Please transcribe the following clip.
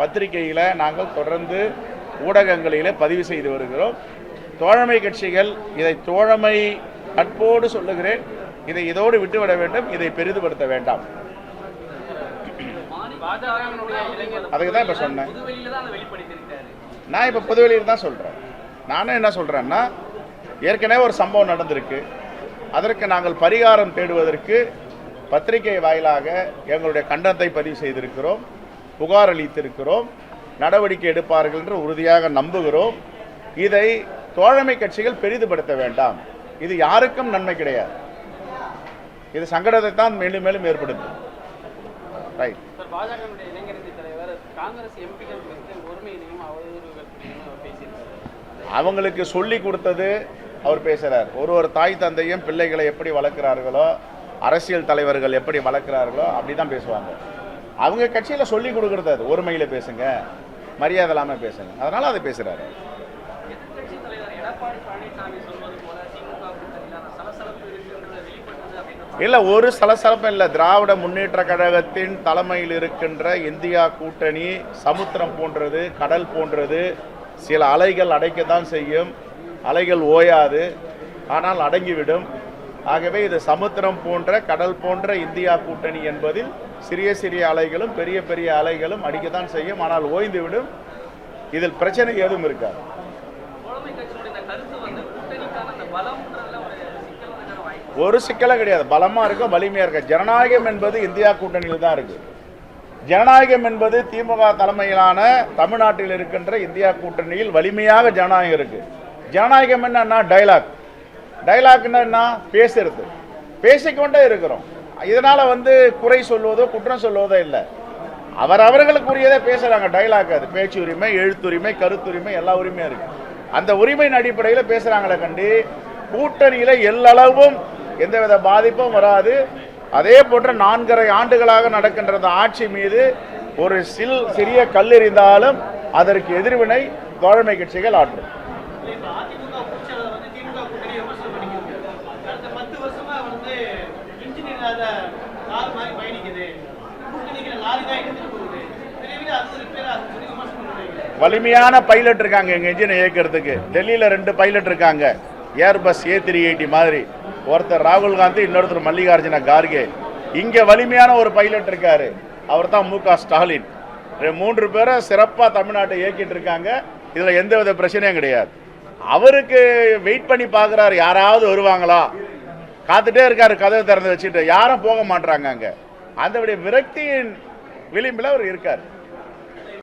பத்திரிகையில் நாங்கள் தொடர்ந்து ஊடகங்களிலே பதிவு செய்து வருகிறோம். தோழமை கட்சிகள் இதை தோழமை நட்போடு சொல்லுகிறேன், இதை இதோடு விட்டுவிட வேண்டும், இதை பெரிதுபடுத்த வேண்டாம். அதுக்கு தான் இப்போ சொன்னேன். நான் இப்போ பொதுவெளியில் தான் சொல்கிறேன். நானும் என்ன சொல்கிறேன்னா, ஏற்கனவே ஒரு சம்பவம் நடந்திருக்கு. அதற்கு நாங்கள் பரிகாரம் தேடுவதற்கு பத்திரிகை வாயிலாக எங்களுடைய கண்டனத்தை பதிவு செய்திருக்கிறோம், புகார் அளித்திருக்கிறோம். நடவடிக்கை எடுப்பார்கள் என்று உறுதியாக நம்புகிறோம். இதை தோழமை கட்சிகள் பெரிதுபடுத்த வேண்டாம். இது யாருக்கும் நன்மை கிடையாது. இது சங்கடத்தை தான் மேலும் மேலும் ஏற்படுத்தும். ரைட். அவங்களுக்கு சொல்லி கொடுத்தது அவர் பேசுகிறார். ஒரு தாய் தந்தையும் பிள்ளைகளை எப்படி வளர்க்கிறார்களோ, அரசியல் தலைவர்கள் எப்படி வளர்க்கிறார்களோ அப்படி தான் பேசுவாங்க. அவங்க கட்சியில் சொல்லி கொடுக்குறது அது ஒருமையில் பேசுங்க, மரியாதை இல்லாமல் பேசுங்க. அதனால் அதை பேசுகிறாரு. இல்லை, ஒரு சலசலப்பும் இல்லை. திராவிட முன்னேற்ற கழகத்தின் தலைமையில் இருக்கின்ற இந்தியா கூட்டணி சமுத்திரம் போன்றது, கடல் போன்றது. சில அலைகள் அடைக்கத்தான் செய்யும், அலைகள் ஓயாது, ஆனால் அடங்கிவிடும். ஆகவே இது சமுத்திரம் போன்ற கடல் போன்ற இந்தியா கூட்டணி என்பதில் சிறிய சிறிய அலைகளும் பெரிய பெரிய அலைகளும் அடிக்கத்தான் செய்யும், ஆனால் ஓய்ந்துவிடும். இதில் பிரச்சனை எதுவும் இருக்காது. ஒரு சிக்கலும் கிடையாது. பலமாக இருக்கும், வலிமையாக இருக்கு. ஜனநாயகம் என்பது இந்தியா கூட்டணியில் தான் இருக்கு. ஜனநாயகம் என்பது திமுக தலைமையிலான தமிழ்நாட்டில் இருக்கின்ற இந்தியா கூட்டணியில் வலிமையாக ஜனநாயகம் இருக்கு. ஜனநாயகம் என்னன்னா டைலாக். டைலாக்னா என்ன? பேசுறது. பேசிக்கொண்டே இருக்கிறோம். இதனால குறை சொல்வதோ குற்றம் சொல்வதோ இல்லை. அவர்களுக்குரியதை பேசுறாங்க. டைலாக் அது. பேச்சு உரிமை, எழுத்துரிமை, கருத்துரிமை, எல்லா உரிமையும் இருக்கு. அந்த உரிமையின் அடிப்படையில் பேசுறாங்களே கண்டி கூட்டணியில எல்லளவும் எந்தவித பாதிப்பும் வராது. அதே போன்ற 4.5 ஆண்டுகளாக நடக்கின்ற ஆட்சி மீது ஒரு சிறிய கல் எறிந்தாலும் அதற்கு எதிர்வினை தோழமை கட்சிகள் ஆற்றும். வலிமையான பைலட் இருக்காங்க எங்க இன்ஜினை இயக்கிறதுக்கு. டெல்லியில 2 பைலட் இருக்காங்க, ஏர்பஸ் A380 மாதிரி. ஒருத்தர் ராகுல் காந்தி, இன்னொருத்தர் மல்லிகார்ஜுன கார்கே. இங்க வலிமையான ஒரு பைலட் இருக்காரு, அவர் தான் MK ஸ்டாலின். 3 பேரை சிறப்பா தமிழ்நாட்டை இயக்கிட்டு இருக்காங்க. இதுல எந்தவித பிரச்சனையும் கிடையாது. அவருக்கு வெயிட் பண்ணி பாக்குறாரு, யாராவது வருவாங்களா, காத்துட்டே இருக்காரு கதவை திறந்து வச்சுட்டு. யாரும் போக மாட்டாங்க. அங்க அந்த விரக்தியின் விளிம்பில் அவர் இருக்கார்.